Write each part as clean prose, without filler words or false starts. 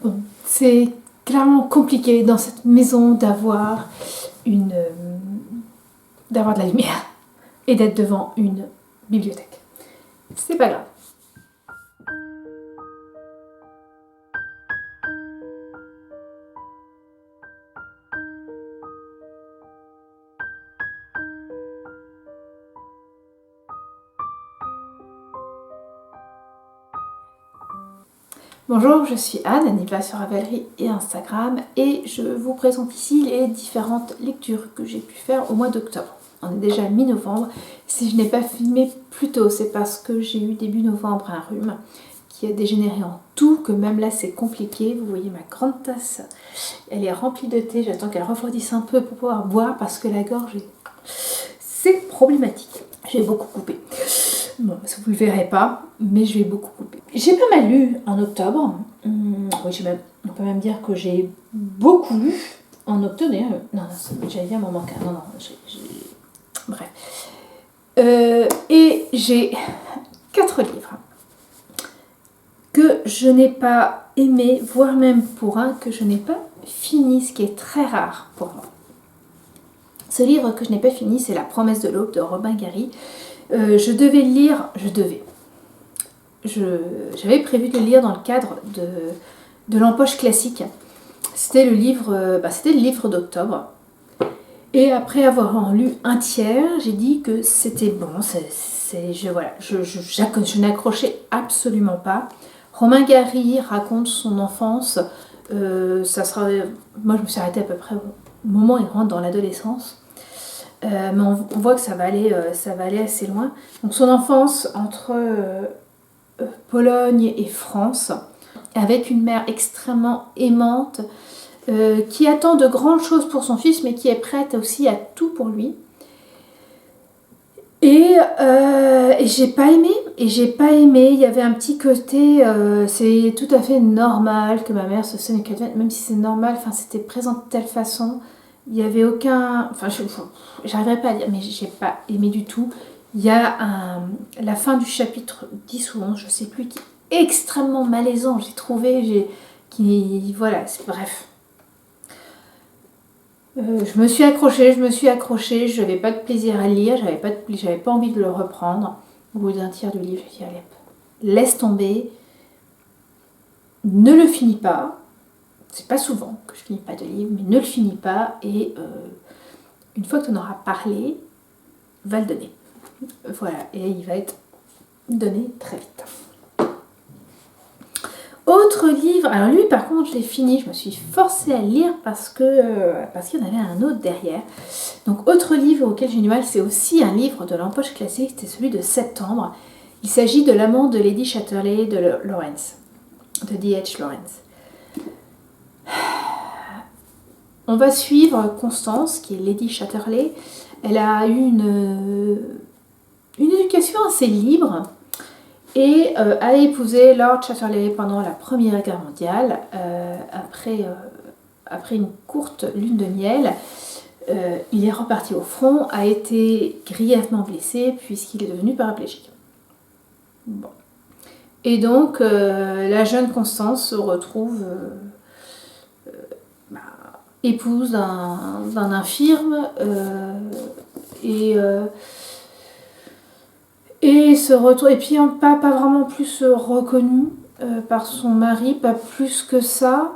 Bon, c'est clairement compliqué dans cette maison d'avoir d'avoir de la lumière et d'être devant une bibliothèque. C'est pas grave. Bonjour, je suis Anne, Aniva sur Ravelry et Instagram, et je vous présente ici les différentes lectures que j'ai pu faire au mois d'octobre. On est déjà mi-novembre. Si je n'ai pas filmé plus tôt, c'est parce que j'ai eu début novembre un rhume qui a dégénéré en tout, que même là c'est compliqué. Vous voyez ma grande tasse, elle est remplie de thé, j'attends qu'elle refroidisse un peu pour pouvoir boire parce que la gorge, c'est problématique. J'ai beaucoup coupé. Bon, ça vous le verrez pas, mais je vais beaucoup couper. J'ai pas mal lu en octobre. Oui, on peut même dire que j'ai beaucoup lu en octobre. Non, j'allais dire mon manque. Non, bref. Et j'ai 4 livres que je n'ai pas aimé, voire même pour un que je n'ai pas fini, ce qui est très rare pour moi. Ce livre que je n'ai pas fini, c'est La promesse de l'aube de Robin Garry. Je devais le lire, j'avais prévu de le lire dans le cadre de l'empoche classique. C'était le livre d'octobre. Et après avoir en lu un tiers, j'ai dit que c'était bon. Je n'accrochais absolument pas. Robin Garry raconte son enfance. Moi, je me suis arrêtée à peu près au moment où il rentre dans l'adolescence. Mais on voit que ça va aller assez loin. Donc son enfance entre Pologne et France, avec une mère extrêmement aimante, qui attend de grandes choses pour son fils, mais qui est prête aussi à tout pour lui. Et j'ai pas aimé. Il y avait un petit côté, c'est tout à fait normal que ma mère se scène même si c'est normal, c'était présenté de telle façon. Il n'y avait aucun... j'arriverai pas à dire, mais j'ai pas aimé du tout. Il y a la fin du chapitre 10 ou 11, je sais plus, qui est extrêmement malaisant, j'ai trouvé. Bref. Je me suis accrochée, je n'avais pas de plaisir à lire, j'avais pas envie de le reprendre. Au bout d'un tiers du livre, je me suis dit, allez, laisse tomber, ne le finis pas. C'est pas souvent que je finis pas de livre, mais ne le finis pas, et une fois que tu en auras parlé, va le donner. Voilà, et il va être donné très vite. Autre livre, alors lui par contre je l'ai fini, je me suis forcée à le lire parce qu'il y en avait un autre derrière. Donc autre livre auquel j'ai du mal, c'est aussi un livre de l'empoche classique, c'était celui de septembre. Il s'agit de L'amant de Lady Chatterley de Lawrence, de D.H. Lawrence. On va suivre Constance, qui est Lady Chatterley. Elle a eu une éducation assez libre et a épousé Lord Chatterley pendant la Première Guerre mondiale. Après une courte lune de miel, il est reparti au front, a été grièvement blessé puisqu'il est devenu paraplégique. Bon. Et donc, la jeune Constance se retrouve... épouse d'un infirme et se retrouve, et puis pas vraiment plus reconnue par son mari, pas plus que ça.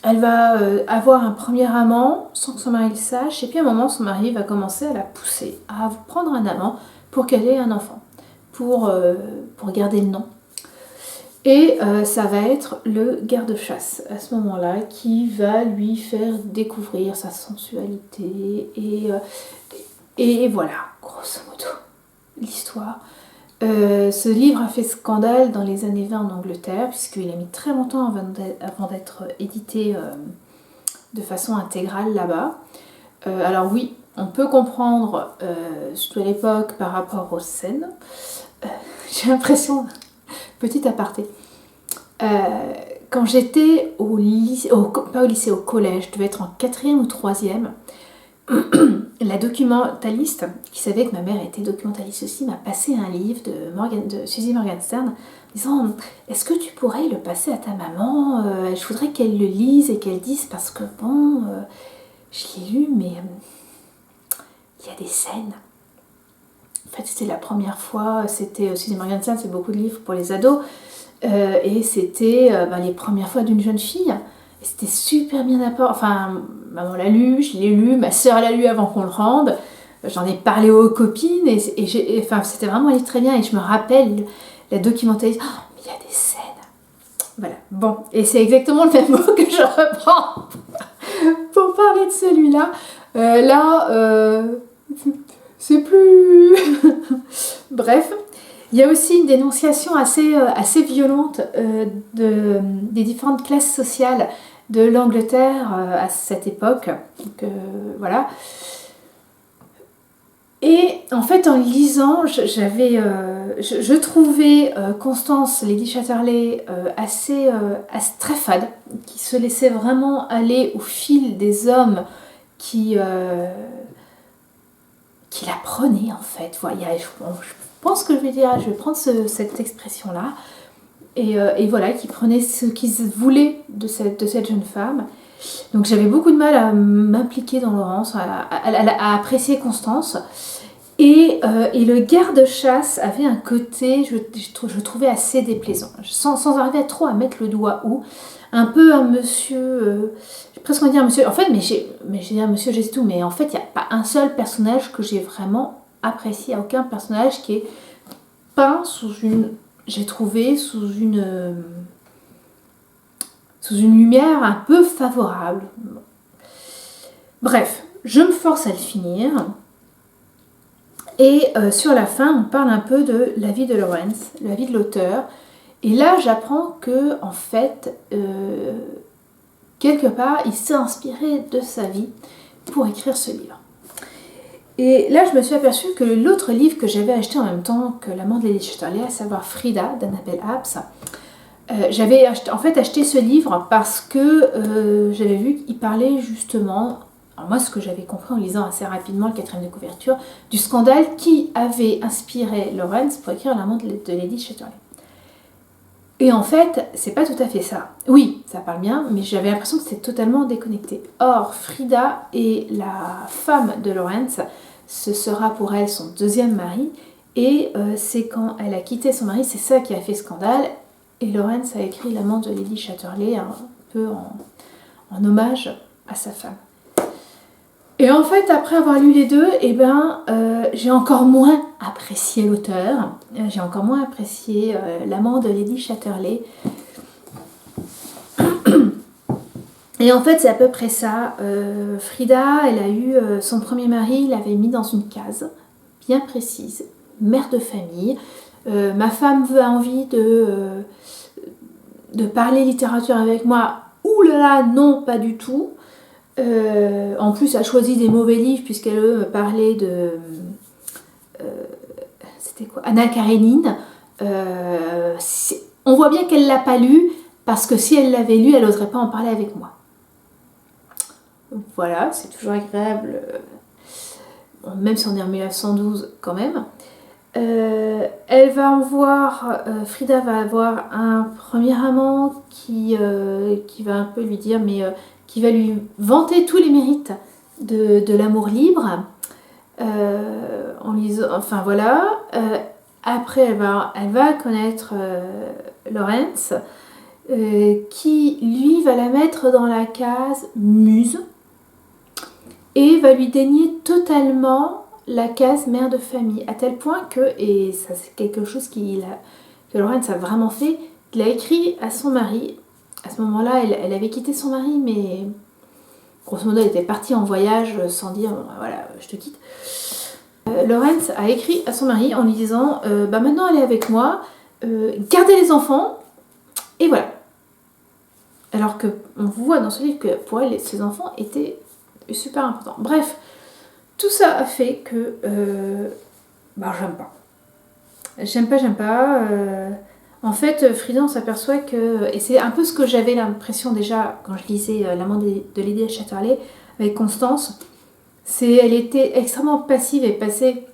Elle va avoir un premier amant sans que son mari le sache, et puis à un moment son mari va commencer à la pousser à prendre un amant pour qu'elle ait un enfant, pour garder le nom. Et ça va être le garde-chasse à ce moment-là qui va lui faire découvrir sa sensualité et voilà, grosso modo, l'histoire. Ce livre a fait scandale dans les années 20 en Angleterre puisqu'il a mis très longtemps avant d'être édité de façon intégrale là-bas. Alors oui, on peut comprendre, surtout à l'époque, par rapport aux scènes. J'ai l'impression... Petit aparté. Quand j'étais au lycée, pas au lycée, au collège, je devais être en 4e ou 3e, la documentaliste, qui savait que ma mère était documentaliste aussi, m'a passé un livre de Suzy Morgenstern disant est-ce que tu pourrais le passer à ta maman, je voudrais qu'elle le lise et qu'elle dise parce que bon, je l'ai lu mais il y a des scènes. En fait, c'était la première fois, c'était aussi Morgenstern, c'est beaucoup de livres pour les ados, et c'était les premières fois d'une jeune fille. Et c'était super bien apporté. Enfin, maman l'a lu, je l'ai lu, ma soeur l'a lu avant qu'on le rende. J'en ai parlé aux copines, enfin, c'était vraiment un livre très bien. Et je me rappelle la documentaliste. Oh, mais il y a des scènes. Voilà. Bon, et c'est exactement le même mot que je reprends pour parler de celui-là. C'est plus... Bref, il y a aussi une dénonciation assez violente des différentes classes sociales de l'Angleterre à cette époque. Donc, voilà. Et en fait, en lisant, je trouvais Constance, Lady Chatterley, assez très fade, qui se laissait vraiment aller au fil des hommes qui la prenaient en fait. Voilà, je pense que je vais prendre cette expression-là, et voilà, qui prenait ce qu'ils voulaient de cette jeune femme. Donc j'avais beaucoup de mal à m'impliquer dans Laurence, à apprécier Constance. Et le garde-chasse avait un côté, je trouvais assez déplaisant, sans arriver trop à mettre le doigt où, un peu un monsieur, j'ai presque envie de dire monsieur, en fait, mais j'ai dit un monsieur, j'ai tout, mais en fait, il n'y a pas un seul personnage que j'ai vraiment apprécié, aucun personnage qui est peint j'ai trouvé sous une lumière un peu favorable. Bref, je me force à le finir. Et sur la fin, on parle un peu de la vie de Lawrence, la vie de l'auteur. Et là, j'apprends que, en fait, quelque part, il s'est inspiré de sa vie pour écrire ce livre. Et là, je me suis aperçue que l'autre livre que j'avais acheté en même temps que L'amant de Lady Chatterley, à savoir Frida, d'Annabel Apps, j'avais acheté ce livre parce que j'avais vu qu'il parlait justement... Alors moi, ce que j'avais compris en lisant assez rapidement le 4e de couverture, du scandale qui avait inspiré Lawrence pour écrire L'amant de Lady Chatterley. Et en fait, c'est pas tout à fait ça. Oui, ça parle bien, mais j'avais l'impression que c'était totalement déconnecté. Or, Frida est la femme de Lawrence, ce sera pour elle son deuxième mari, et c'est quand elle a quitté son mari, c'est ça qui a fait scandale, et Lawrence a écrit L'amant de Lady Chatterley un peu en hommage à sa femme. Et en fait, après avoir lu les deux, j'ai encore moins apprécié l'auteur. J'ai encore moins apprécié L'amant de Lady Chatterley. Et en fait, c'est à peu près ça. Frida, elle a eu son premier mari, il l'avait mis dans une case bien précise, mère de famille. Ma femme a envie de parler littérature avec moi. Ouh là là, non, pas du tout. En plus, elle a choisi des mauvais livres puisqu'elle me parlait de... c'était quoi, Anna Karénine. On voit bien qu'elle ne l'a pas lu parce que si elle l'avait lu, elle n'oserait pas en parler avec moi. Voilà, c'est toujours agréable, même si on est en 1912 quand même. Elle va en voir, Frida va avoir un premier amant qui va un peu lui dire, qui va lui vanter tous les mérites de l'amour libre, en lisant, enfin voilà. Après, elle va connaître Lawrence, qui lui va la mettre dans la case muse et va lui dénier totalement la case mère de famille, à tel point que, et ça c'est quelque chose que Lawrence a vraiment fait, il a écrit à son mari. À ce moment-là, elle avait quitté son mari, mais grosso modo, elle était partie en voyage sans dire bon, voilà, je te quitte. Lawrence a écrit à son mari en lui disant maintenant elle est avec moi, gardez les enfants, et voilà. Alors que on voit dans ce livre que pour elle, ses enfants étaient super importants. Bref, tout ça a fait que j'aime pas. En fait, Frida, on s'aperçoit que, et c'est un peu ce que j'avais l'impression déjà quand je lisais L'amant de Lady Chatterley avec Constance, elle était extrêmement passive et passait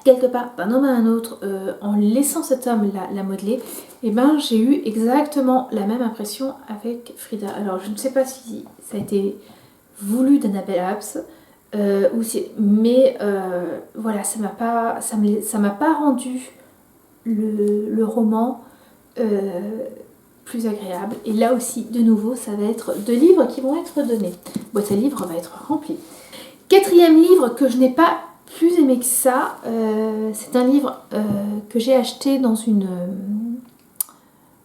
quelque part d'un homme à un autre en laissant cet homme la modeler, et ben j'ai eu exactement la même impression avec Frida. Alors je ne sais pas si ça a été voulu d'Annabelle Abs, mais voilà, ça m'a pas rendu le roman plus agréable. Et là aussi, de nouveau, ça va être 2 livres qui vont être donnés. Boîte à livres va être remplie. 4e livre que je n'ai pas plus aimé que ça, c'est un livre que j'ai acheté dans une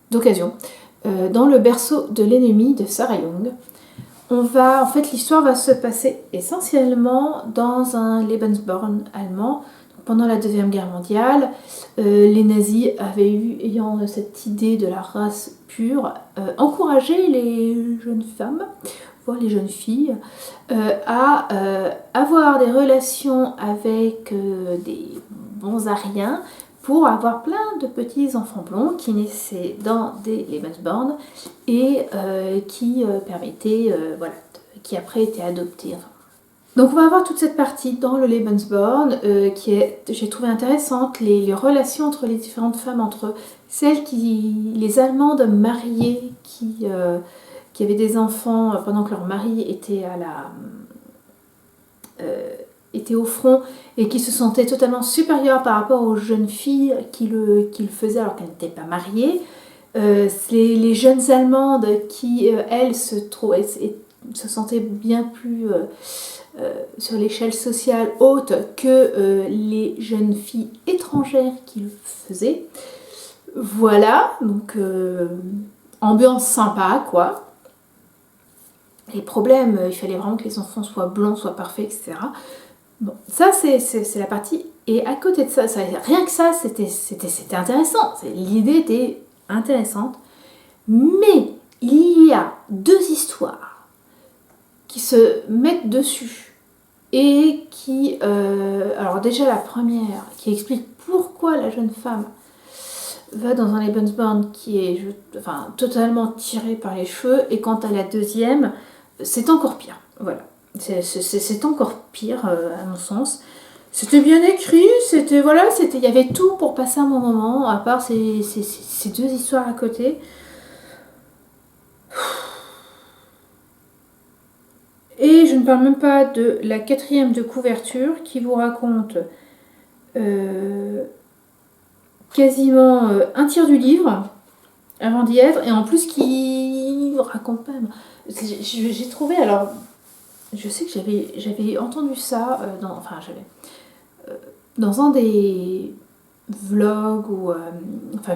d'occasion, dans le berceau de l'ennemi de Sarah Young. En fait, l'histoire va se passer essentiellement dans un Lebensborn allemand. Pendant la Deuxième Guerre mondiale, les nazis ayant cette idée de la race pure, encouragé les jeunes femmes, voire les jeunes filles, à avoir des relations avec des bons ariens pour avoir plein de petits enfants blonds qui naissaient dans des Lebensborn et qui permettaient, qui après étaient adoptés. Enfin. Donc on va avoir toute cette partie dans le Lebensborn j'ai trouvé intéressante, les relations entre les différentes femmes, entre les Allemandes mariées qui avaient des enfants pendant que leur mari était au front et qui se sentaient totalement supérieures par rapport aux jeunes filles qui le faisaient alors qu'elles n'étaient pas mariées. Les jeunes Allemandes qui, elles, se sentaient bien plus sur l'échelle sociale haute que les jeunes filles étrangères qui le faisaient. Voilà, donc ambiance sympa, quoi. Les problèmes, il fallait vraiment que les enfants soient blonds, soient parfaits, etc. Bon, ça c'est la partie. Et à côté de ça, rien que ça, c'était intéressant. L'idée était intéressante. Mais il y a 2 histoires qui se mettent dessus et qui... alors déjà la première, qui explique pourquoi la jeune femme va dans un Lebensborn qui est totalement tiré par les cheveux, et quant à la deuxième, c'est encore pire. Voilà. C'est encore pire à mon sens. C'était bien écrit, il y avait tout pour passer un bon moment, à part ces 2 histoires à côté. Et je ne parle même pas de la 4e de couverture qui vous raconte quasiment un tiers du livre avant d'y être, et en plus qui raconte même. J'ai trouvé, alors je sais que j'avais entendu ça dans un des vlogs ou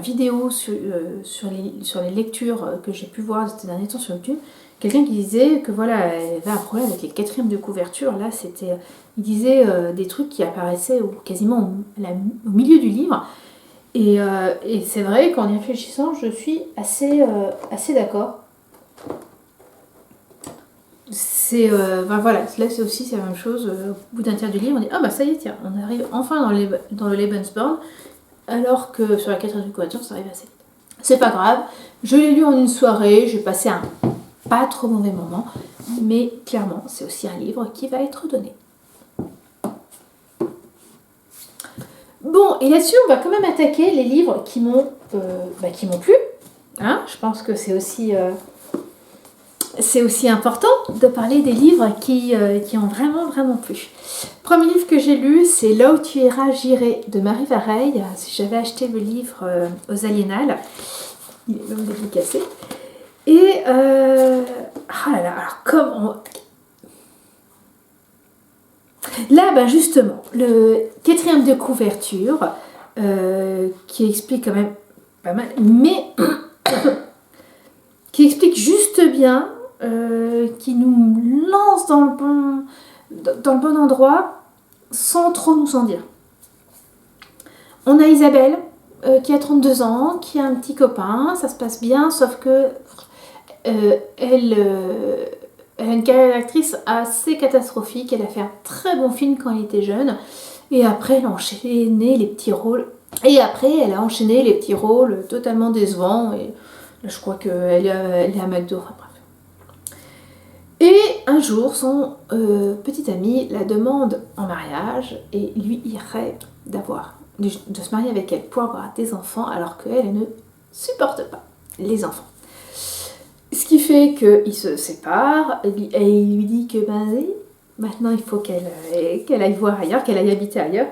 vidéos sur les lectures que j'ai pu voir ces derniers temps sur YouTube. Quelqu'un qui disait que voilà, elle avait un problème avec les 4e de couverture. Là, il disait des trucs qui apparaissaient quasiment au milieu du livre. Et c'est vrai qu'en y réfléchissant, je suis assez d'accord. Voilà, là c'est la même chose. Au bout d'un tiers du livre, on dit ah bah ça y est, tiens, on arrive enfin dans le Lebensborn, alors que sur la 4e de couverture, ça arrive assez vite. C'est pas grave, je l'ai lu en une soirée, j'ai passé un pas trop mauvais moment, mais clairement, c'est aussi un livre qui va être donné. Bon, et là-dessus, on va quand même attaquer les livres qui m'ont plu. Hein, je pense que c'est aussi important de parler des livres qui ont vraiment, vraiment plu. Premier livre que j'ai lu, c'est Là où tu iras, j'irai de Marie Vareille. J'avais acheté le livre aux Aliénales. Il est même dédicacé. Et là, justement, le 4e de couverture qui explique quand même pas mal, mais qui explique juste bien, qui nous lance dans le bon endroit sans trop nous en dire. On a Isabelle qui a 32 ans, qui a un petit copain, ça se passe bien, sauf que elle a une carrière d'actrice assez catastrophique. Elle a fait un très bon film quand elle était jeune, et après elle a enchaîné les petits rôles, totalement décevants, et là je crois qu'elle est à McDo, enfin bref. Et un jour, son petit ami la demande en mariage et lui, il rêve de se marier avec elle pour avoir des enfants alors qu'elle, elle ne supporte pas les enfants. Ce qui fait qu'ils se séparent et il lui dit que maintenant il faut qu'elle aille voir ailleurs, qu'elle aille habiter ailleurs.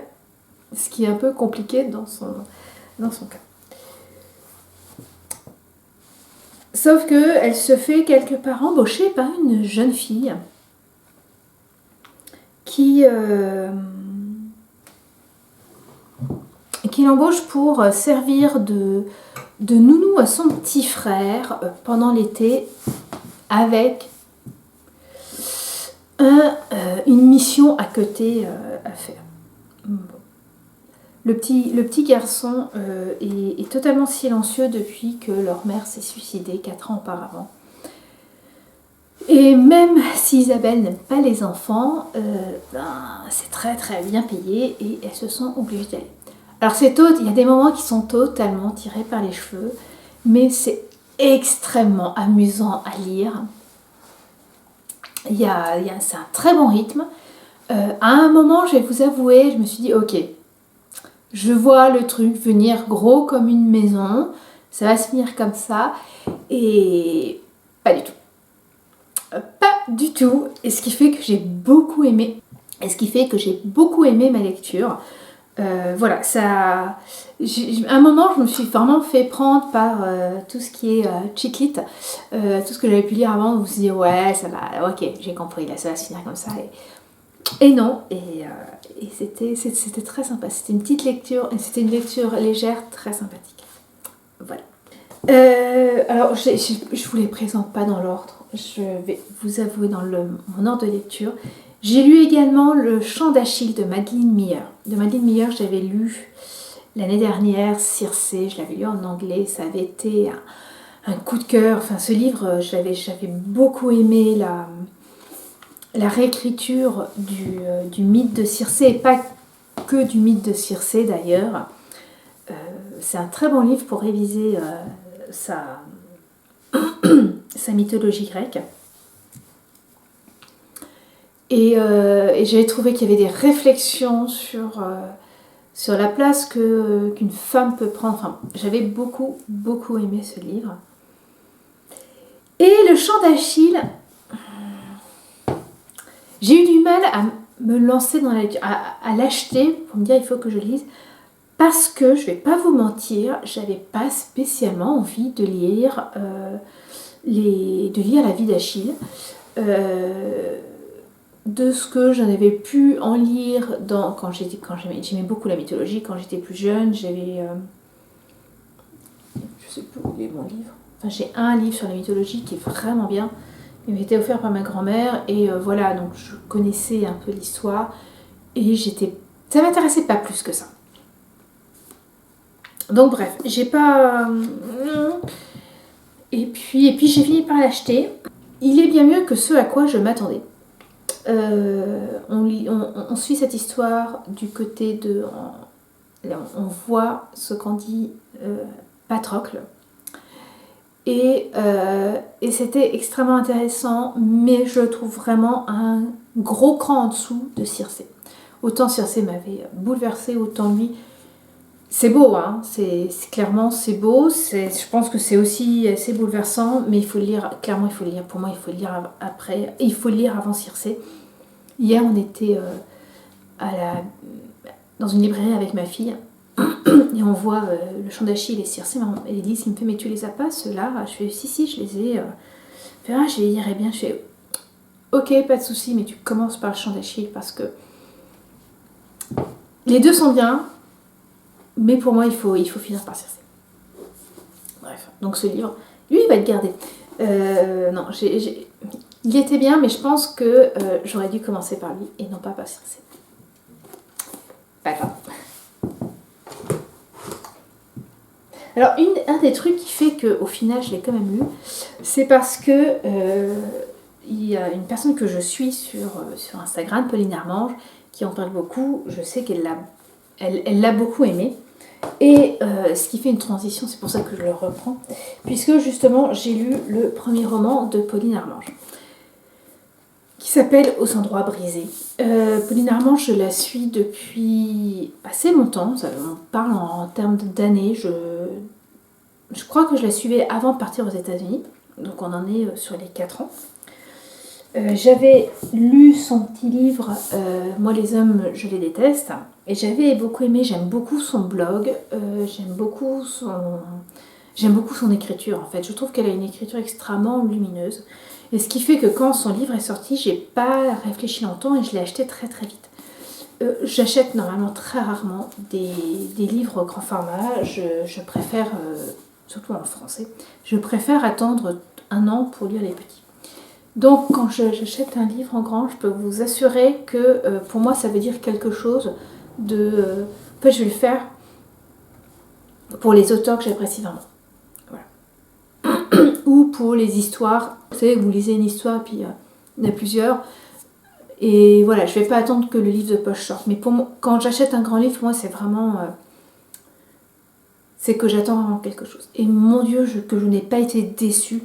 Ce qui est un peu compliqué dans son cas. Sauf qu'elle se fait quelque part embaucher par une jeune fille qui l'embauche pour servir de nounou à son petit frère pendant l'été avec une mission à côté à faire. Bon. Le petit garçon est totalement silencieux depuis que leur mère s'est suicidée 4 ans auparavant. Et même si Isabelle n'aime pas les enfants, c'est très très bien payé et elles se sont obligées d'aller. Alors il y a des moments qui sont totalement tirés par les cheveux, mais c'est extrêmement amusant à lire. C'est un très bon rythme. À un moment, je vais vous avouer, je me suis dit, ok, je vois le truc venir gros comme une maison, ça va se finir comme ça, et pas du tout. Pas du tout, et ce qui fait que j'ai beaucoup aimé, ma lecture. Voilà, à un moment, je me suis vraiment fait prendre par tout ce qui est cheat lit, tout ce que j'avais pu lire avant, où je me suis dit, ouais, ça va, ok, j'ai compris, là, ça va se finir comme ça, et non, et c'était très sympa. C'était une petite lecture, c'était une lecture légère, très sympathique. Voilà. Alors, je vous les présente pas dans l'ordre. Je vais vous avouer dans mon ordre de lecture. J'ai lu également Le Chant d'Achille de Madeline Miller. De Madeline Miller, j'avais lu l'année dernière Circé, je l'avais lu en anglais. Ça avait été un coup de cœur. Enfin, ce livre, j'avais beaucoup aimé la réécriture du mythe de Circé, et pas que du mythe de Circé d'ailleurs. C'est un très bon livre pour réviser sa mythologie grecque. Et j'avais trouvé qu'il y avait des réflexions sur la place qu'une femme peut prendre. Enfin, j'avais beaucoup, beaucoup aimé ce livre. Et Le Chant d'Achille, j'ai eu du mal à me lancer dans à l'acheter pour me dire il faut que je lise. Parce que, je ne vais pas vous mentir, j'avais pas spécialement envie de lire la vie d'Achille. De ce que j'en avais pu en lire quand j'aimais beaucoup la mythologie, quand j'étais plus jeune, j'avais... je sais plus où est mon livre. Enfin, j'ai un livre sur la mythologie qui est vraiment bien. Il m'a été offert par ma grand-mère et voilà, donc je connaissais un peu l'histoire et ça m'intéressait pas plus que ça. Donc bref, j'ai pas... Et puis j'ai fini par l'acheter. Il est bien mieux que ce à quoi je m'attendais. On suit cette histoire du côté de... On voit ce qu'en dit Patrocle. Et c'était extrêmement intéressant, mais je le trouve vraiment un gros cran en dessous de Circé. Autant Circé m'avait bouleversée, autant lui... C'est beau, hein, clairement c'est beau, je pense que c'est aussi assez bouleversant, mais il faut le lire, clairement il faut le lire, pour moi il faut le lire après, il faut le lire avant Circé. Hier on était dans une librairie avec ma fille, et on voit Le Chant d'Achille et Circé, elle dit, il me fait, mais tu les as pas ceux-là? Je fais, si, je les ai, je les lirai bien, je fais, ok, pas de souci, mais tu commences par Le Chant d'Achille, parce que les deux sont bien, mais pour moi, il faut finir par Circé. Bref, donc ce livre, lui, il va être gardé. Non, il était bien, mais je pense que j'aurais dû commencer par lui et non pas par Circé. Pas grave. Alors, un des trucs qui fait qu'au final, je l'ai quand même lu, c'est parce que il y a une personne que je suis sur Instagram, Pauline Armange, qui en parle beaucoup. Je sais qu'elle l'a beaucoup aimé. Et ce qui fait une transition, c'est pour ça que je le reprends, puisque justement j'ai lu le premier roman de Pauline Armange. qui s'appelle Aux endroits brisés. Pauline Armand, je la suis depuis assez longtemps, on parle en termes d'années, je crois que je la suivais avant de partir aux États-Unis, donc on en est sur les 4 ans. J'avais lu son petit livre Moi les hommes, je les déteste, et j'avais beaucoup aimé, j'aime beaucoup son blog, j'aime beaucoup son écriture en fait. Je trouve qu'elle a une écriture extrêmement lumineuse. Et ce qui fait que quand son livre est sorti, j'ai pas réfléchi longtemps et je l'ai acheté très très vite. J'achète normalement très rarement des livres grand format. Je préfère, surtout en français, je préfère attendre 1 an pour lire les petits. Donc quand j'achète un livre en grand, je peux vous assurer que pour moi ça veut dire quelque chose de... en fait je vais le faire pour les auteurs que j'apprécie vraiment. Ou pour les histoires. Vous savez, vous lisez une histoire, puis il y en a plusieurs. Et voilà, je ne vais pas attendre que le livre de poche sorte. Mais pour moi, quand j'achète un grand livre, moi, c'est vraiment... c'est que j'attends vraiment quelque chose. Et mon Dieu, que je n'ai pas été déçue.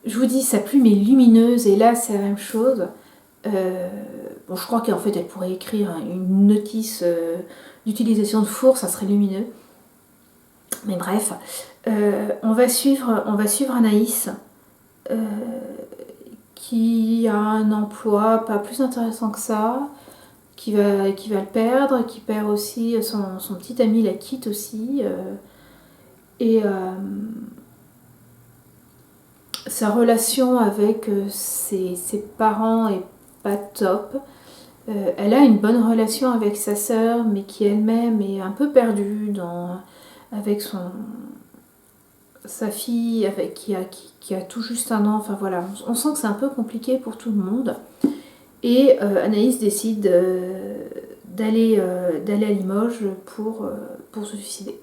Je vous dis, sa plume est lumineuse, et là, c'est la même chose. Bon, je crois qu'en fait, elle pourrait écrire une notice d'utilisation de four, ça serait lumineux. Mais bref, on va suivre Anaïs, qui a un emploi pas plus intéressant que ça, qui va le perdre, qui perd aussi son petit ami, la quitte aussi, et sa relation avec ses parents est pas top. Elle a une bonne relation avec sa sœur, mais qui elle-même est un peu perdue avec sa fille qui a tout juste 1 an. Enfin voilà, on sent que c'est un peu compliqué pour tout le monde. Et Anaïs décide d'aller à Limoges pour se suicider.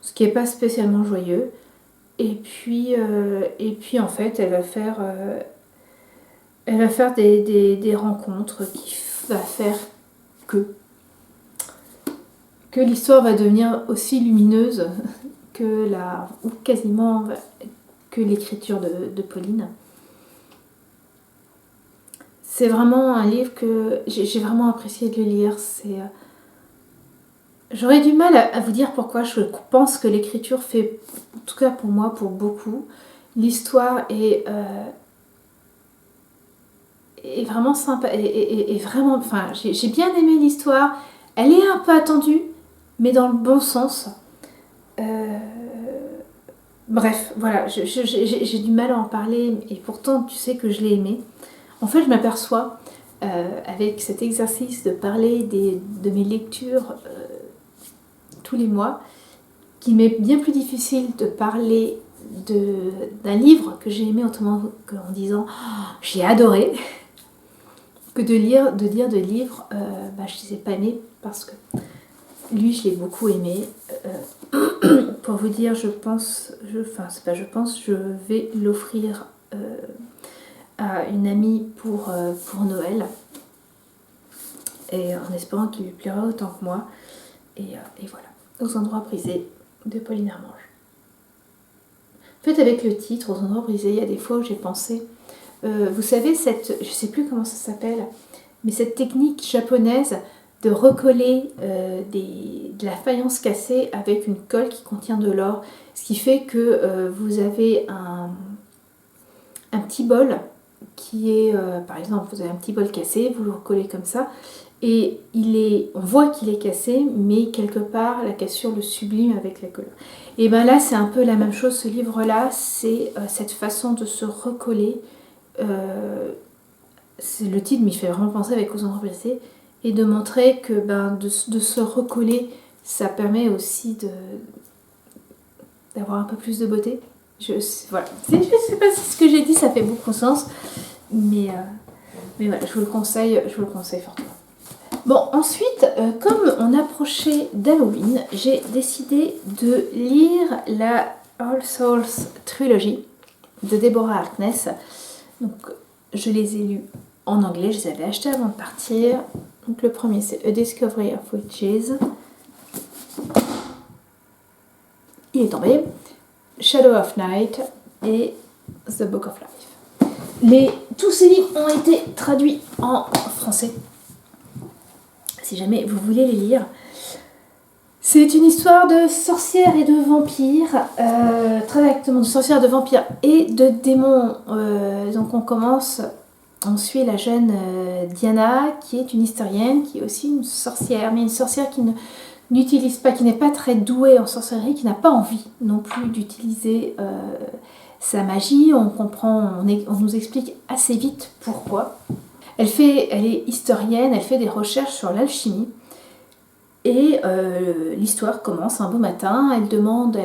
Ce qui n'est pas spécialement joyeux. Et puis en fait, elle va faire des rencontres qui va faire que l'histoire va devenir aussi lumineuse ou quasiment que l'écriture de Pauline. C'est vraiment un livre que j'ai vraiment apprécié de le lire. J'aurais du mal à vous dire pourquoi. Je pense que l'écriture fait, en tout cas pour moi, pour beaucoup, l'histoire est vraiment sympa. Et vraiment, enfin, j'ai bien aimé l'histoire. Elle est un peu attendue, mais dans le bon sens. Bref, voilà, j'ai du mal à en parler, et pourtant tu sais que je l'ai aimé. En fait, je m'aperçois, avec cet exercice de parler de mes lectures tous les mois, qu'il m'est bien plus difficile de parler d'un livre que j'ai aimé autrement qu'en disant oh, j'ai adoré, que de dire de livres je ne les ai pas aimés, parce que lui je l'ai beaucoup aimé. Pour vous dire, je vais l'offrir à une amie pour Noël, et en espérant qu'il lui plaira autant que moi. Et voilà, Aux endroits brisés de Pauline Armange. En fait, avec le titre Aux endroits brisés, il y a des fois où j'ai pensé, vous savez, je sais plus comment ça s'appelle, mais cette technique japonaise de recoller de la faïence cassée avec une colle qui contient de l'or, ce qui fait que vous avez un petit bol qui est, par exemple, vous avez un petit bol cassé, vous le recollez comme ça, et on voit qu'il est cassé, mais quelque part la cassure le sublime avec la couleur. Et bien là, c'est un peu la même chose. Ce livre-là, c'est cette façon de se recoller. Le titre m'y fait vraiment penser avec Aux endroits brisés, et de montrer que de se recoller, ça permet aussi d'avoir un peu plus de beauté. Voilà. Je ne sais pas si ce que j'ai dit ça fait beaucoup de sens, mais voilà, je vous le conseille fortement. Bon, ensuite, comme on approchait d'Halloween, j'ai décidé de lire la All Souls Trilogy de Deborah Harkness. Donc, je les ai lus en anglais, je les avais achetés avant de partir. Donc, le premier, c'est A Discovery of Witches. Il est tombé. Shadow of Night et The Book of Life. Tous ces livres ont été traduits en français, si jamais vous voulez les lire. C'est une histoire de sorcières et de vampires, très exactement de sorcières, de vampires et de démons. Donc on suit la jeune Diana, qui est une historienne, qui est aussi une sorcière, mais une sorcière qui n'utilise pas, qui n'est pas très douée en sorcellerie, qui n'a pas envie non plus d'utiliser sa magie. On nous explique assez vite pourquoi. Elle est historienne, elle fait des recherches sur l'alchimie. Et l'histoire commence un beau matin. Elle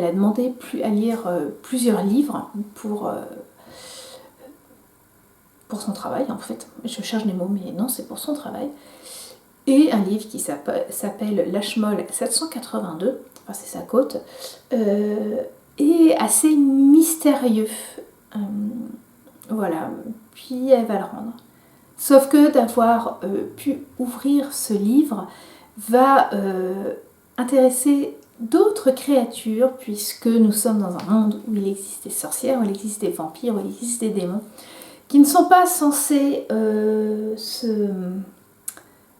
a demandé à lire plusieurs livres pour son travail, en fait. Je cherche des mots, mais non, c'est pour son travail. Et un livre qui s'appelle Lashmol 782, enfin c'est sa côte, et assez mystérieux. Voilà, puis elle va le rendre. Sauf que d'avoir pu ouvrir ce livre va intéresser d'autres créatures, puisque nous sommes dans un monde où il existe des sorcières, où il existe des vampires, où il existe des démons, qui ne sont pas censés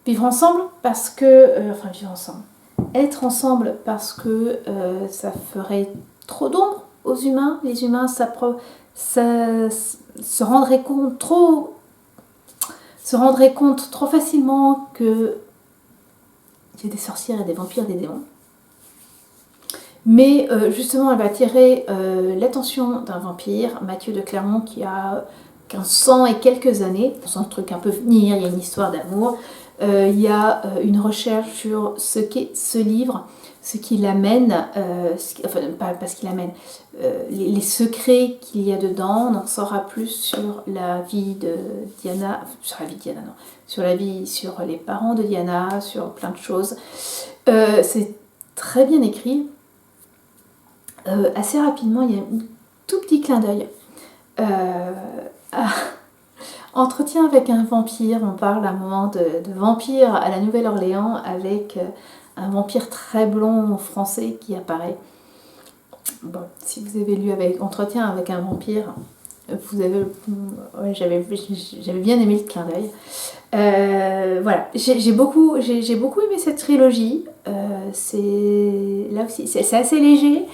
vivre ensemble parce que... être ensemble parce que ça ferait trop d'ombre aux humains. Les humains ça se rendraient compte trop facilement que il y a des sorcières et des vampires, des démons. Mais justement, elle va attirer l'attention d'un vampire, Mathieu de Clermont, qui a 1500 et quelques années. On sent le truc un peu venir, il y a une histoire d'amour. Il y a une recherche sur ce qu'est ce livre, ce qui l'amène, pas ce qui l'amène, les secrets qu'il y a dedans. On en saura plus sur la vie de Diana, sur les parents de Diana, sur plein de choses. C'est très bien écrit. Assez rapidement, il y a un tout petit clin d'œil. Entretien avec un vampire, on parle à un moment de vampire à la Nouvelle-Orléans avec un vampire très blond français qui apparaît. Bon, si vous avez lu Entretien avec un vampire, j'avais bien aimé le clin d'œil. Voilà, j'ai beaucoup aimé cette trilogie. Là aussi, c'est assez léger,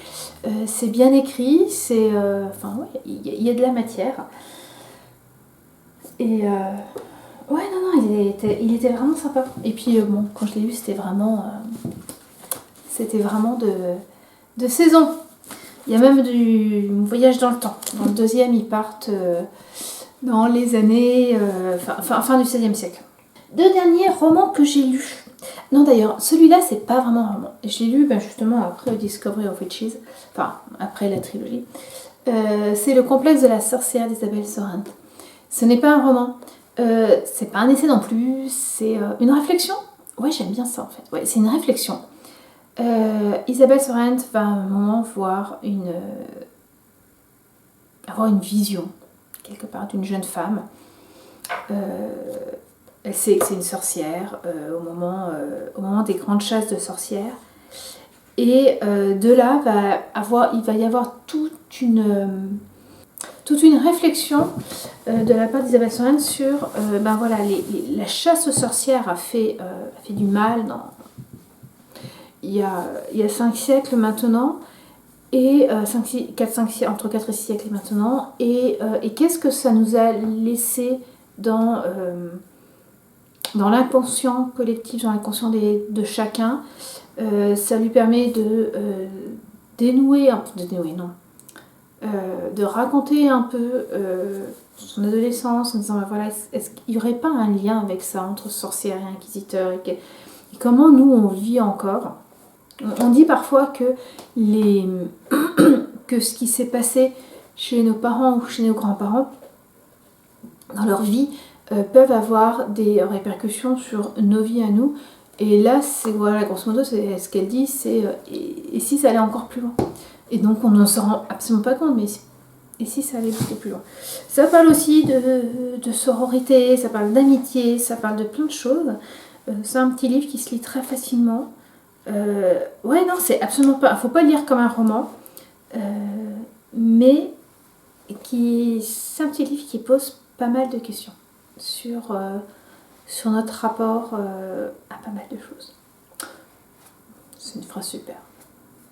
c'est bien écrit, il y a de la matière. Et il était vraiment sympa. Et puis quand je l'ai lu, c'était vraiment de saison. Il y a même du voyage dans le temps. Dans le deuxième, ils partent dans les années fin du XVIe siècle. 2 derniers romans que j'ai lus. Non, d'ailleurs, celui-là, c'est pas vraiment un roman. Je l'ai lu justement après Discovery of Witches, enfin après la trilogie. C'est Le complexe de la sorcière d'Isabelle Sorand. Ce n'est pas un roman, c'est pas un essai non plus, c'est une réflexion. Ouais, j'aime bien ça en fait. Ouais, c'est une réflexion. Isabelle Sorand va à un moment avoir une vision, quelque part, d'une jeune femme. Elle sait que c'est une sorcière au moment des grandes chasses de sorcières. Et de là, il va y avoir toute une réflexion de la part d'Isabelle Sorand sur la chasse aux sorcières a fait du mal il y a 5 siècles maintenant, et entre 4 et 6 siècles maintenant, et qu'est-ce que ça nous a laissé dans l'inconscient collectif, dans l'inconscient de chacun. Ça lui permet de raconter un peu son adolescence en disant est-ce qu'il n'y aurait pas un lien avec ça entre sorcières et inquisiteurs, et comment nous on vit encore. On dit parfois que ce qui s'est passé chez nos parents ou chez nos grands-parents dans leur vie peuvent avoir des répercussions sur nos vies à nous. Et là, grosso modo, ce qu'elle dit, c'est et si ça allait encore plus loin. Et donc, on ne s'en rend absolument pas compte, mais et si ça allait beaucoup plus loin. Ça parle aussi de sororité, ça parle d'amitié, ça parle de plein de choses. C'est un petit livre qui se lit très facilement. Non, c'est absolument pas... Faut pas le lire comme un roman, mais c'est un petit livre qui pose pas mal de questions sur notre rapport à pas mal de choses. C'est une phrase super.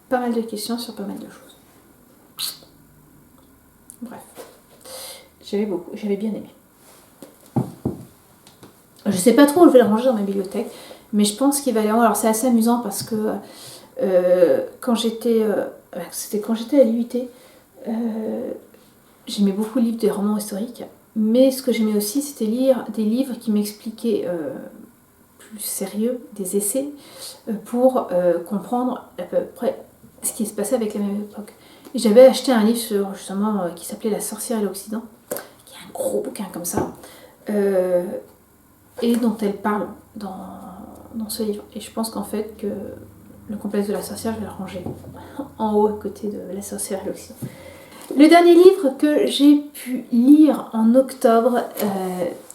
Pas mal de questions sur pas mal de choses. Bref. J'avais bien aimé. Je sais pas trop où je vais le ranger dans ma bibliothèque, mais je pense qu'il va aller en haut. Alors c'est assez amusant parce que c'était quand j'étais à l'IUT, j'aimais beaucoup lire des romans historiques, mais ce que j'aimais aussi, c'était lire des livres qui m'expliquaient plus sérieux, des essais, pour comprendre à peu près ce qui se passait avec la même époque. Et j'avais acheté un livre sur, justement, qui s'appelait La sorcière et l'Occident, qui est un gros bouquin comme ça, et dont elle parle dans ce livre. Et je pense qu'en fait, que le complexe de la sorcière, je vais le ranger en haut à côté de La sorcière et l'Occident. Le dernier livre que j'ai pu lire en octobre,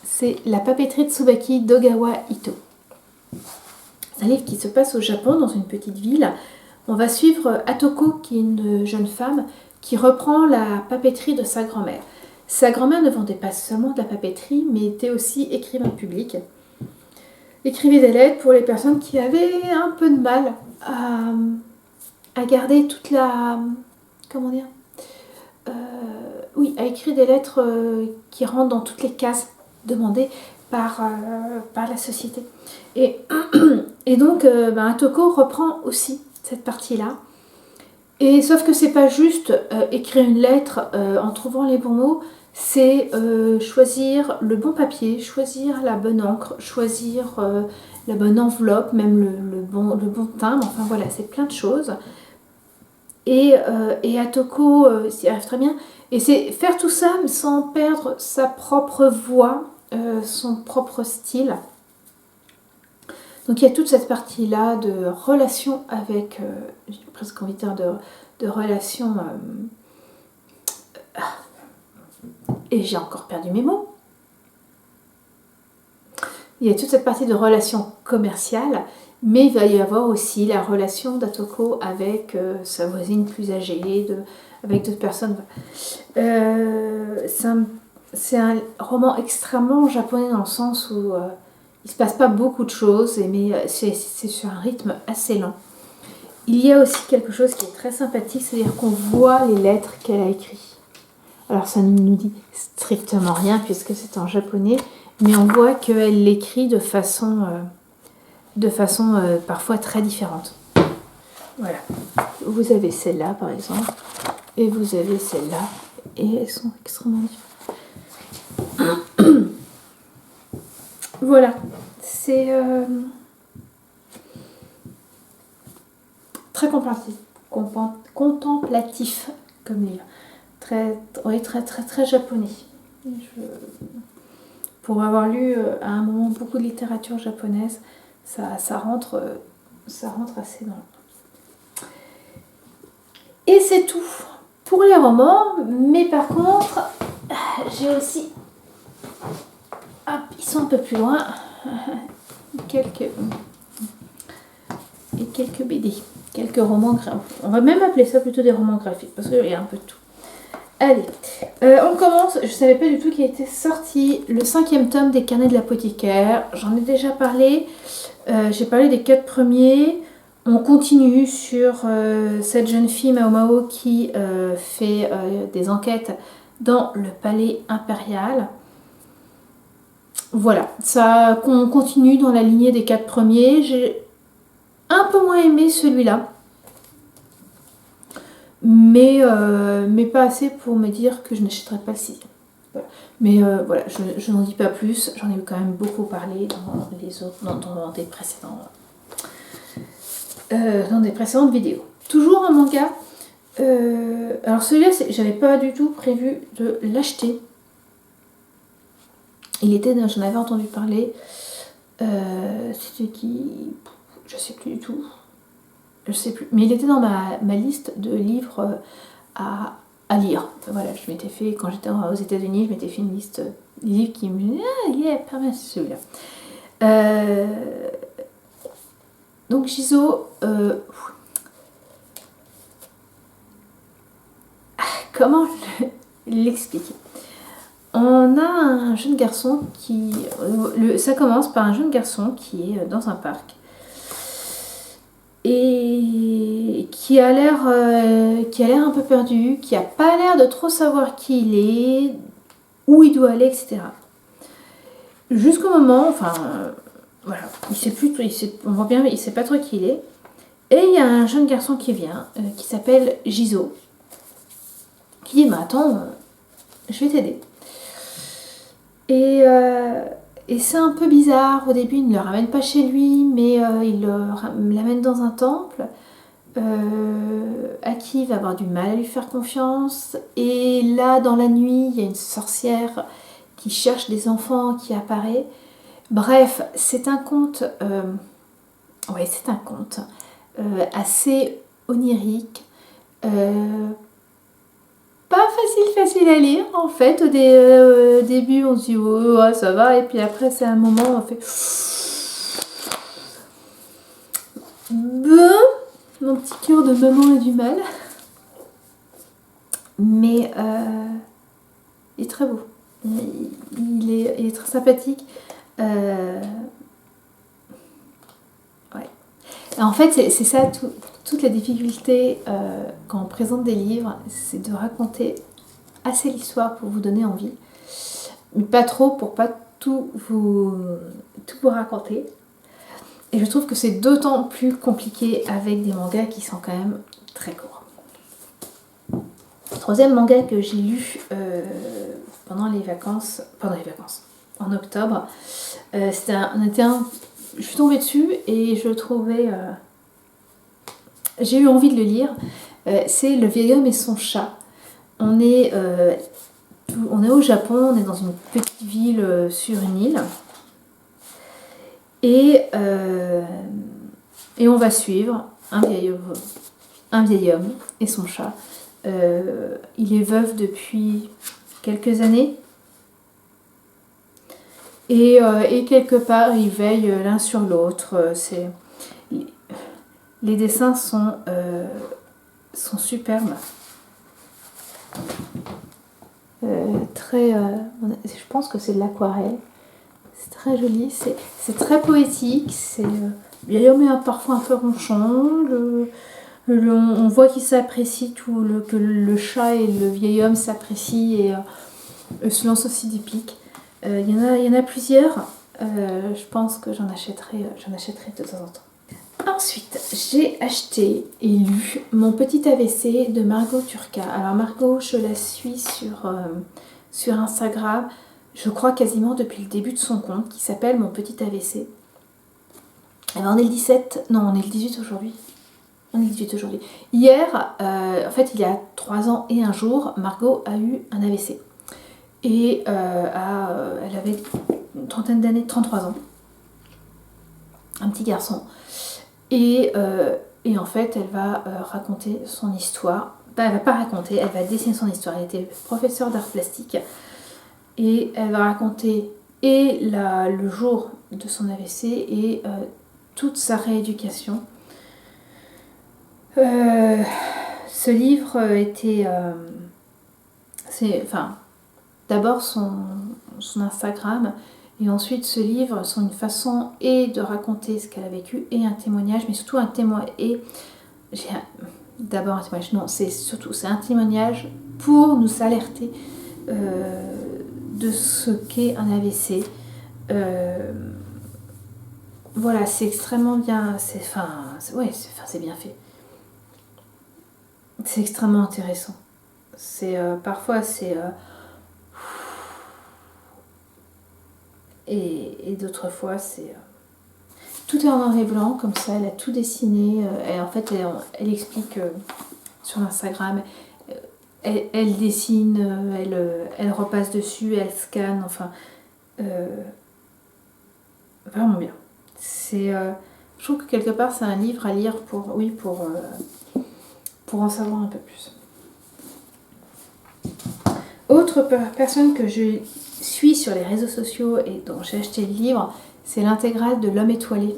c'est La papeterie de Tsubaki d'Ogawa Ito. C'est un livre qui se passe au Japon, dans une petite ville. On va suivre Atoko, qui est une jeune femme, qui reprend la papeterie de sa grand-mère. Sa grand-mère ne vendait pas seulement de la papeterie, mais était aussi écrivain public. Écrivait des lettres pour les personnes qui avaient un peu de mal à garder toute la... Comment dire oui, à écrire des lettres qui rentrent dans toutes les cases demandées par la société. Et donc, Atoko reprend aussi cette partie-là. Et sauf que c'est pas juste écrire une lettre en trouvant les bons mots, c'est choisir le bon papier, choisir la bonne encre, choisir la bonne enveloppe, même le bon timbre, enfin voilà, c'est plein de choses. Et Atoko s'y arrive très bien. Et c'est faire tout ça sans perdre sa propre voix, son propre style. Donc il y a toute cette partie-là de relation avec, j'ai presque envie de dire de relation... et j'ai encore perdu mes mots. Il y a toute cette partie de relation commerciale, mais il va y avoir aussi la relation d'Atoko avec sa voisine plus âgée, avec d'autres personnes. C'est un roman extrêmement japonais dans le sens où il ne se passe pas beaucoup de choses, mais c'est sur un rythme assez lent. Il y a aussi quelque chose qui est très sympathique, c'est-à-dire qu'on voit les lettres qu'elle a écrites. Alors ça ne nous dit strictement rien puisque c'est en japonais, mais on voit qu'elle l'écrit de façon parfois très différente. Voilà. Vous avez celle-là par exemple, et vous avez celle-là, et elles sont extrêmement différentes. Voilà. C'est très contemplatif comme livre. Très japonais. Pour avoir lu à un moment beaucoup de littérature japonaise, ça rentre assez dans le... Et c'est tout pour les romans, mais par contre, j'ai aussi... ils sont un peu plus loin. quelques BD, quelques romans graphiques. On va même appeler ça plutôt des romans graphiques, parce qu'il y a un peu de tout. Allez, on commence. Je ne savais pas du tout qu'il était sorti le 5e tome des Carnets de l'apothicaire. J'en ai déjà parlé. J'ai parlé des 4 premiers. On continue sur cette jeune fille Mao Mao qui fait des enquêtes dans le palais impérial. Voilà, ça continue dans la lignée des 4 premiers. J'ai un peu moins aimé celui-là. Mais pas assez pour me dire que je n'achèterai pas le 6e. Voilà. Mais voilà, je n'en dis pas plus. J'en ai quand même beaucoup parlé dans des précédentes vidéos. Toujours un manga. Alors celui-là, j'avais pas du tout prévu de l'acheter. J'en avais entendu parler. C'était qui? Je sais plus du tout. Je sais plus, mais il était dans ma liste de livres à lire. Voilà, je m'étais fait, quand j'étais aux États-Unis, je m'étais fait une liste des livres qui me disaient « Ah, yeah, pas mal, c'est celui-là. » Donc, Shizo, comment l'expliquer? On a un jeune garçon ça commence par un jeune garçon qui est dans un parc et qui a l'air un peu perdu, qui a pas l'air de trop savoir qui il est, où il doit aller, etc. Jusqu'au moment, voilà, il sait plus, on voit bien, mais il sait pas trop qui il est. Et il y a un jeune garçon qui vient, qui s'appelle Gizo, qui dit, mais attends, je vais t'aider. Et c'est un peu bizarre, au début il ne le ramène pas chez lui, mais il l'amène dans un temple, à qui il va avoir du mal à lui faire confiance. Et là, dans la nuit, il y a une sorcière qui cherche des enfants qui apparaît. Bref, c'est un conte, assez onirique, pas facile à lire en fait. Au début on se dit oh, ouais, ça va, et puis après c'est un moment où on fait mon petit cœur de maman a du mal, mais il est très beau, il est très sympathique. Ouais. En fait c'est ça toute la difficulté quand on présente des livres, c'est de raconter assez l'histoire pour vous donner envie, mais pas trop pour pas tout vous raconter. Et je trouve que c'est d'autant plus compliqué avec des mangas qui sont quand même très courts. Le troisième manga que j'ai lu pendant les vacances, en octobre, je suis tombée dessus et je le trouvais... j'ai eu envie de le lire. C'est Le vieil homme et son chat. On est au Japon, on est dans une petite ville sur une île. Et on va suivre un vieil homme et son chat. Il est veuf depuis quelques années. Et quelque part, ils veillent l'un sur l'autre. Les dessins sont superbes. Je pense que c'est de l'aquarelle. C'est très joli, c'est très poétique. Vieil homme est parfois un peu ronchon. On voit qu'il s'apprécie, que le chat et le vieil homme s'apprécient et se lancent aussi des pics. Il y en a plusieurs. Je pense que j'en achèterai de temps en temps. Ensuite, j'ai acheté et lu Mon petit AVC de Margot Turca. Alors Margot, je la suis sur Instagram, je crois quasiment depuis le début de son compte, qui s'appelle Mon petit AVC. Alors on est le 17, non on est le 18 aujourd'hui. On est le 18 aujourd'hui. Hier, en fait il y a 3 ans et un jour, Margot a eu un AVC. Et elle avait une trentaine d'années, 33 ans. Un petit garçon. Et en fait, elle va raconter son histoire. Elle va pas raconter, elle va dessiner son histoire. Elle était professeure d'art plastique. Et elle va raconter le jour de son AVC et toute sa rééducation. Ce livre était... d'abord son Instagram... Et ensuite, ce livre sont une façon de raconter ce qu'elle a vécu et un témoignage, mais surtout un témoignage. D'abord un témoignage, non, c'est un témoignage pour nous alerter de ce qu'est un AVC. Voilà, c'est extrêmement bien, c'est bien fait. C'est extrêmement intéressant. Parfois c'est et d'autres fois c'est tout est en noir et blanc comme ça. Elle a tout dessiné et en fait elle explique sur Instagram, elle dessine, elle repasse dessus, elle scanne, enfin vraiment bien. Je trouve que quelque part c'est un livre à lire pour en savoir un peu plus. Autre personne que je suis sur les réseaux sociaux et dont j'ai acheté le livre, c'est l'intégrale de L'Homme étoilé.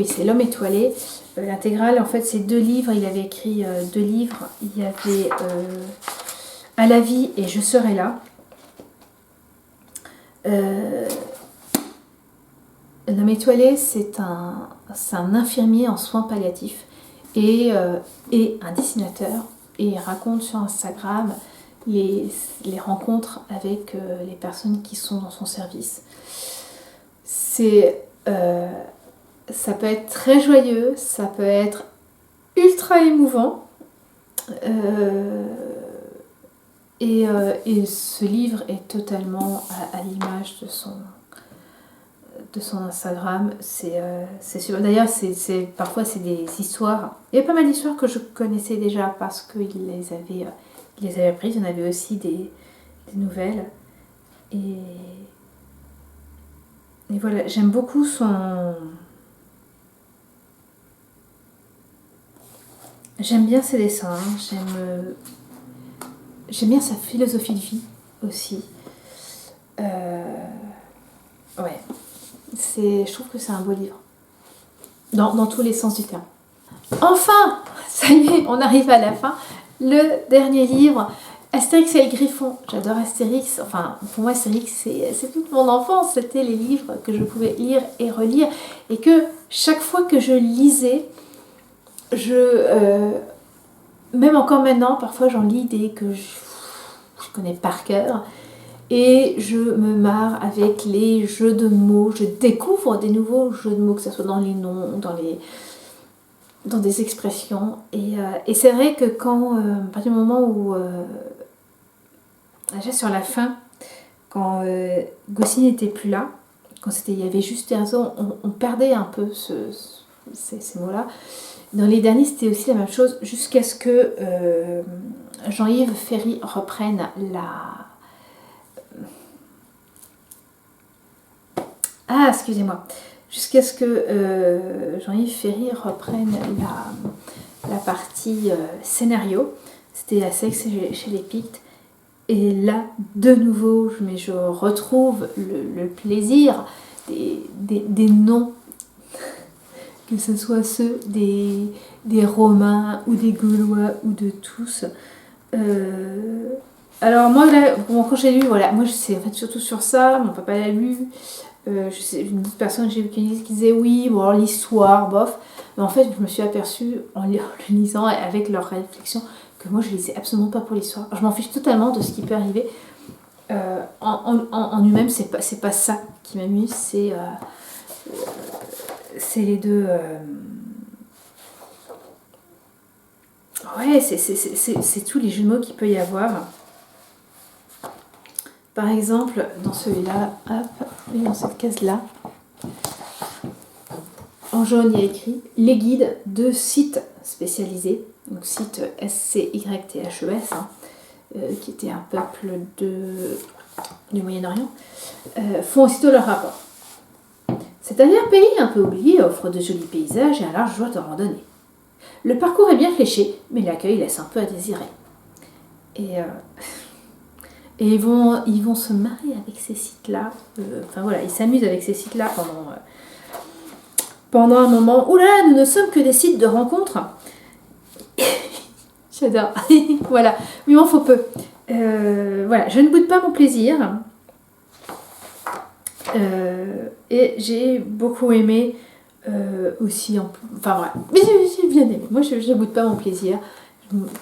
C'est L'Homme étoilé. L'intégrale, en fait, c'est 2 livres. Il avait écrit 2 livres. Il y avait À la vie et Je serai là. L'homme étoilé, c'est un infirmier en soins palliatifs et un dessinateur. Et il raconte sur Instagram les rencontres avec les personnes qui sont dans son service. Ça peut être très joyeux, ça peut être ultra émouvant. Et ce livre est totalement à l'image de son Instagram. C'est super. D'ailleurs, parfois c'est des histoires. Il y a pas mal d'histoires que je connaissais déjà parce qu'il les avait apprises. Il y en avait aussi des nouvelles. Et voilà, j'aime beaucoup j'aime bien ses dessins. J'aime bien sa philosophie de vie aussi. Ouais. Je trouve que c'est un beau livre. Dans tous les sens du terme. Enfin, ça y est, on arrive à la fin. Le dernier livre, Astérix et le Griffon. J'adore Astérix. Enfin, pour moi, Astérix, c'est toute mon enfance. C'était les livres que je pouvais lire et relire. Et que chaque fois que je lisais, même encore maintenant, parfois j'en lis des que je connais par cœur. Et je me marre avec les jeux de mots. Je découvre des nouveaux jeux de mots, que ce soit dans les noms, dans des expressions. Et c'est vrai que quand, à partir du moment où, déjà sur la fin, quand Goscinny n'était plus là, quand il y avait juste Herzog, on perdait un peu ces mots-là. Dans les derniers, c'était aussi la même chose, jusqu'à ce que Jean-Yves Ferry reprenne excusez-moi. Jusqu'à ce que Jean-Yves Ferry reprenne la partie scénario. C'était à Sexe chez les Pictes. Et là, de nouveau, je retrouve le plaisir des noms, que ce soit ceux des Romains ou des Gaulois ou de tous. Alors moi, là, quand j'ai lu, voilà, moi c'est en fait surtout sur ça, mon papa l'a lu. Je sais, une autre personne que j'ai vu qui disait oui, bon, alors l'histoire, bof. Mais en fait, je me suis aperçue en le lisant avec leurs réflexions que moi je lisais absolument pas pour l'histoire. Je m'en fiche totalement de ce qui peut arriver. En lui-même, c'est pas ça qui m'amuse, c'est les deux. Ouais, c'est tous les jeux de mots qu'il peut y avoir. Par exemple, dans celui-là, hop, et dans cette case-là, en jaune, il y a écrit « Les guides de sites spécialisés », donc site SCYTHES, qui était un peuple du Moyen-Orient, font aussitôt leur rapport. Cet arrière-pays un peu oublié offre de jolis paysages et un large joueur de randonnée. Le parcours est bien fléché, mais l'accueil laisse un peu à désirer. Et ils vont se marrer avec ces sites-là. Enfin voilà, ils s'amusent avec ces sites-là pendant un moment. Oula, nous ne sommes que des sites de rencontres. J'adore. Voilà, il m'en faut peu. Voilà, je ne boude pas mon plaisir. Et j'ai beaucoup aimé aussi. Enfin voilà, mais j'ai bien aimé. Moi, je ne boude pas mon plaisir.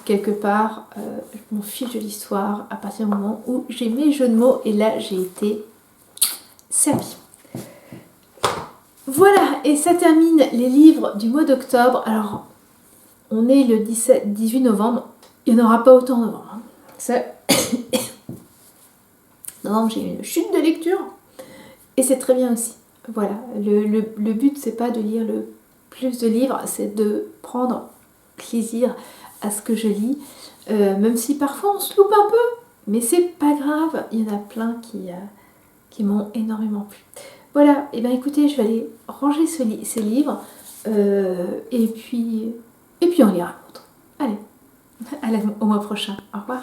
Quelque part, je m'en fiche de l'histoire à partir du moment où j'ai mes jeux de mots et là j'ai été servie. Voilà, et ça termine les livres du mois d'octobre. Alors, on est le 18 novembre, il n'y en aura pas autant en novembre. Hein. Ça... novembre, j'ai eu une chute de lecture et c'est très bien aussi. Voilà, le but c'est pas de lire le plus de livres, c'est de prendre plaisir à ce que je lis, même si parfois on se loupe un peu, mais c'est pas grave, il y en a plein qui m'ont énormément plu. Voilà, et bien écoutez, je vais aller ranger ces livres, et puis on lira l'autre. Allez, au mois prochain, au revoir.